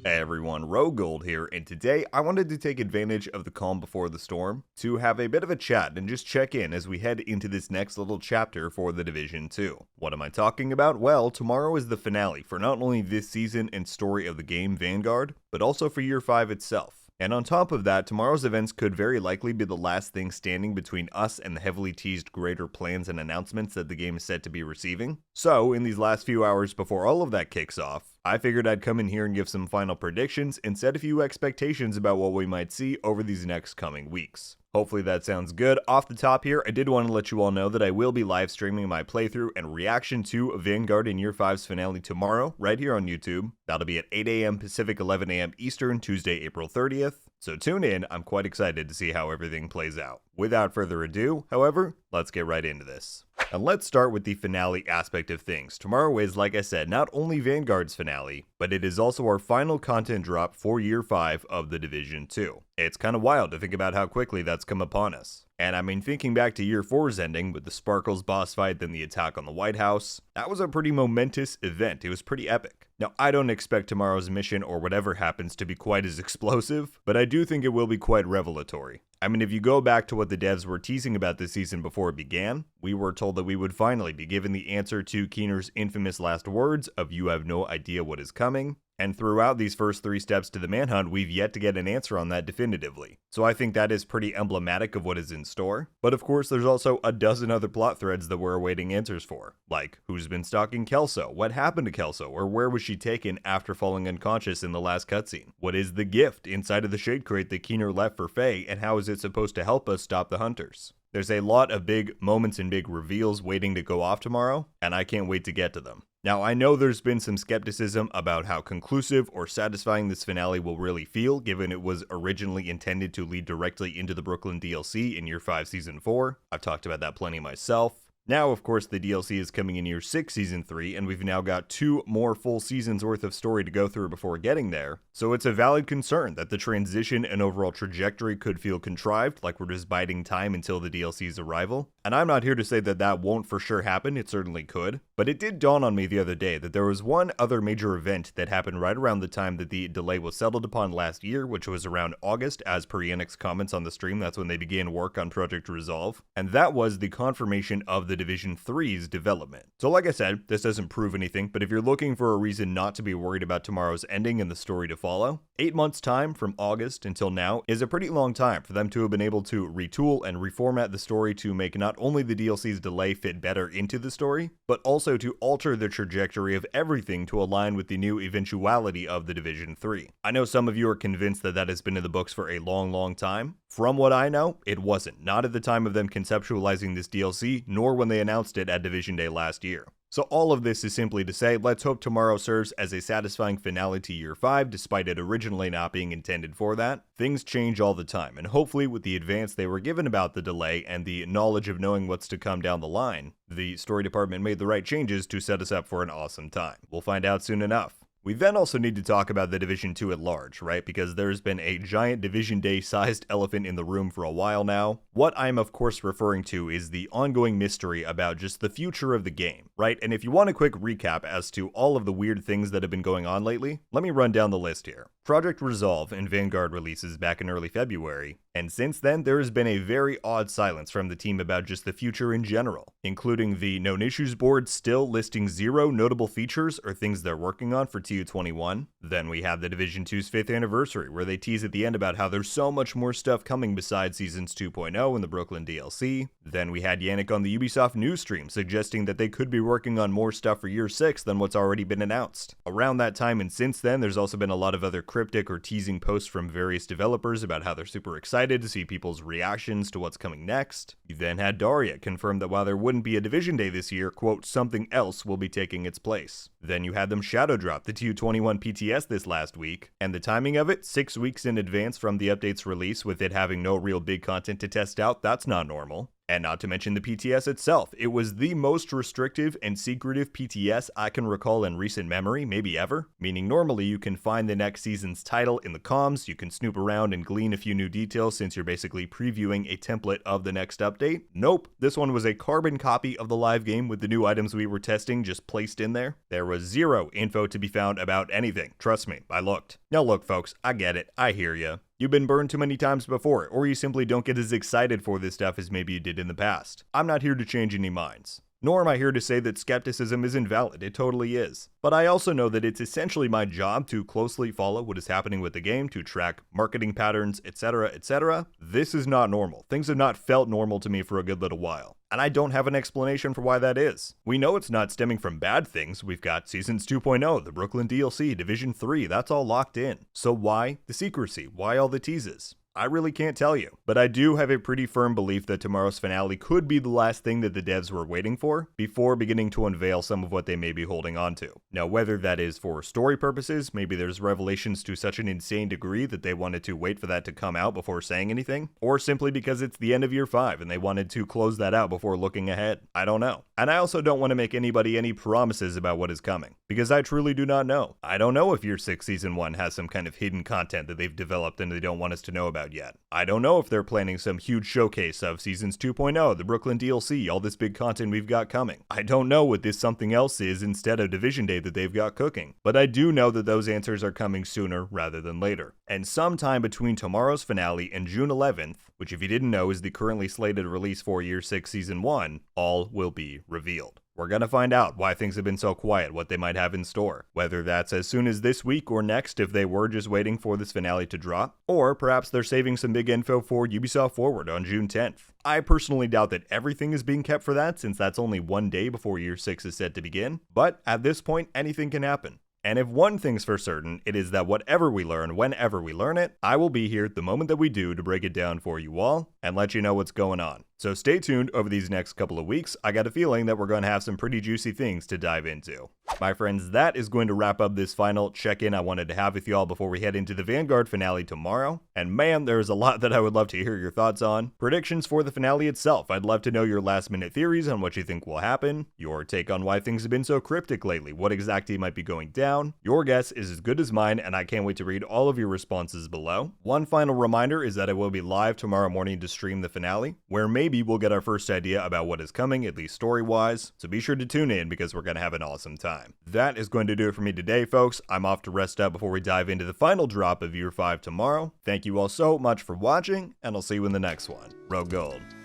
Hey everyone, RogueGold here, and today I wanted to take advantage of the calm before the storm to have a bit of a chat and just check in as we head into this next little chapter for the Division 2. What am I talking about? Well, tomorrow is the finale for not only this season and story of the game Vanguard, but also for Year 5 itself. And on top of that, tomorrow's events could very likely be the last thing standing between us and the heavily teased greater plans and announcements that the game is set to be receiving. So, in these last few hours before all of that kicks off, I figured I'd come in here and give some final predictions and set a few expectations about what we might see over these next coming weeks. Hopefully that sounds good. Off the top here, I did want to let you all know that I will be live streaming my playthrough and reaction to Vanguard in Year 5's finale tomorrow, right here on YouTube. That'll be at 8 a.m. Pacific, 11 a.m. Eastern, Tuesday, April 30th. So tune in, I'm quite excited to see how everything plays out. Without further ado, however, let's get right into this. And let's start with the finale aspect of things. Tomorrow is, like I said, not only Vanguard's finale, but it is also our final content drop for Year 5 of the Division 2. It's kind of wild to think about how quickly that's come upon us. And I mean, thinking back to Year 4's ending with the Sparkles boss fight, then the attack on the White House, that was a pretty momentous event. It was pretty epic. Now, I don't expect tomorrow's mission or whatever happens to be quite as explosive, but I do think it will be quite revelatory. I mean, if you go back to what the devs were teasing about this season before it began, we were told that we would finally be given the answer to Keener's infamous last words of "you have no idea what is coming." And throughout these first 3 steps to the manhunt, we've yet to get an answer on that definitively. So I think that is pretty emblematic of what is in store. But of course, there's also a dozen other plot threads that we're awaiting answers for. Like, who's been stalking Kelso? What happened to Kelso? Or where was she taken after falling unconscious in the last cutscene? What is the gift inside of the shade crate that Keener left for Faye, and how is it supposed to help us stop the hunters? There's a lot of big moments and big reveals waiting to go off tomorrow, and I can't wait to get to them. Now, I know there's been some skepticism about how conclusive or satisfying this finale will really feel, given it was originally intended to lead directly into the Brooklyn DLC in Year 5 Season 4. I've talked about that plenty myself. Now, of course, the DLC is coming in Year 6 Season 3, and we've now got 2 more full seasons worth of story to go through before getting there, so it's a valid concern that the transition and overall trajectory could feel contrived, like we're just biding time until the DLC's arrival. And I'm not here to say that that won't for sure happen, it certainly could, but it did dawn on me the other day that there was one other major event that happened right around the time that the delay was settled upon last year, which was around August, as per Yannick's comments on the stream. That's when they began work on Project Resolve, and that was the confirmation of the Division 3's development. So like I said, this doesn't prove anything, but if you're looking for a reason not to be worried about tomorrow's ending and the story to follow, 8 months time from August until now is a pretty long time for them to have been able to retool and reformat the story to make not only the DLC's delay fit better into the story, but also to alter the trajectory of everything to align with the new eventuality of the Division 3. I know some of you are convinced that that has been in the books for a long time. From what I know, it wasn't. Not at the time of them conceptualizing this DLC, nor when they announced it at Division Day last year. So all of this is simply to say, let's hope tomorrow serves as a satisfying finale to Year 5, despite it originally not being intended for that. Things change all the time, and hopefully with the advance they were given about the delay and the knowledge of knowing what's to come down the line, the story department made the right changes to set us up for an awesome time. We'll find out soon enough. We then also need to talk about the Division 2 at large, right? Because there's been a giant Division Day sized elephant in the room for a while now. What I'm of course referring to is the ongoing mystery about just the future of the game, right? And if you want a quick recap as to all of the weird things that have been going on lately, let me run down the list here. Project Resolve and Vanguard releases back in early February, and since then there has been a very odd silence from the team about just the future in general, including the known issues board still listing 0 notable features or things they're working on for TU21. Then we have the Division 2's 5th anniversary, where they tease at the end about how there's so much more stuff coming besides Seasons 2.0 and the Brooklyn DLC. Then we had Yannick on the Ubisoft news stream suggesting that they could be working on more stuff for Year 6 than what's already been announced. Around that time and since then, there's also been a lot of other cryptic or teasing posts from various developers about how they're super excited to see people's reactions to what's coming next. You then had Daria confirm that while there wouldn't be a Division Day this year, quote, something else will be taking its place. Then you had them shadow drop the TU21 PTS this last week, and the timing of it, 6 weeks in advance from the update's release, with it having no real big content to test out, that's not normal. And not to mention the PTS itself. It was the most restrictive and secretive PTS I can recall in recent memory, maybe ever. Meaning normally you can find the next season's title in the comms, you can snoop around and glean a few new details since you're basically previewing a template of the next update. Nope, this one was a carbon copy of the live game with the new items we were testing just placed in there. There was zero info to be found about anything. Trust me, I looked. Now look folks, I get it, I hear ya. You've been burned too many times before, or you simply don't get as excited for this stuff as maybe you did in the past. I'm not here to change any minds. Nor am I here to say that skepticism is invalid, it totally is. But I also know that it's essentially my job to closely follow what is happening with the game, to track marketing patterns, etc, etc. This is not normal. Things have not felt normal to me for a good little while. And I don't have an explanation for why that is. We know it's not stemming from bad things. We've got Seasons 2.0, the Brooklyn DLC, Division 3, that's all locked in. So why the secrecy? Why all the teases? I really can't tell you, but I do have a pretty firm belief that tomorrow's finale could be the last thing that the devs were waiting for before beginning to unveil some of what they may be holding on to. Now, whether that is for story purposes, maybe there's revelations to such an insane degree that they wanted to wait for that to come out before saying anything, or simply because it's the end of year 5 and they wanted to close that out before looking ahead. I don't know. And I also don't want to make anybody any promises about what is coming, because I truly do not know. I don't know if year 6 season 1 has some kind of hidden content that they've developed and they don't want us to know about yet. I don't know if they're planning some huge showcase of Seasons 2.0, the Brooklyn DLC, all this big content we've got coming. I don't know what this something else is instead of Division Day that they've got cooking. But I do know that those answers are coming sooner rather than later. And sometime between tomorrow's finale and June 11th, which if you didn't know is the currently slated release for Year 6 Season 1, all will be revealed. We're gonna find out why things have been so quiet, what they might have in store. Whether that's as soon as this week or next if they were just waiting for this finale to drop, or perhaps they're saving some big info for Ubisoft Forward on June 10th. I personally doubt that everything is being kept for that since that's only one day before Year 6 is set to begin, but at this point anything can happen. And if one thing's for certain, it is that whatever we learn, whenever we learn it, I will be here the moment that we do to break it down for you all and let you know what's going on. So stay tuned over these next couple of weeks. I got a feeling that we're going to have some pretty juicy things to dive into. My friends, that is going to wrap up this final check-in I wanted to have with y'all before we head into the Vanguard finale tomorrow. And man, there's a lot that I would love to hear your thoughts on. Predictions for the finale itself. I'd love to know your last-minute theories on what you think will happen, your take on why things have been so cryptic lately, what exactly might be going down. Your guess is as good as mine, and I can't wait to read all of your responses below. One final reminder is that I will be live tomorrow morning to stream the finale, where maybe we'll get our first idea about what is coming, at least story-wise, so be sure to tune in because we're going to have an awesome time. That is going to do it for me today, folks. I'm off to rest up before we dive into the final drop of Year 5 tomorrow. Thank you all so much for watching, and I'll see you in the next one. RogueGold.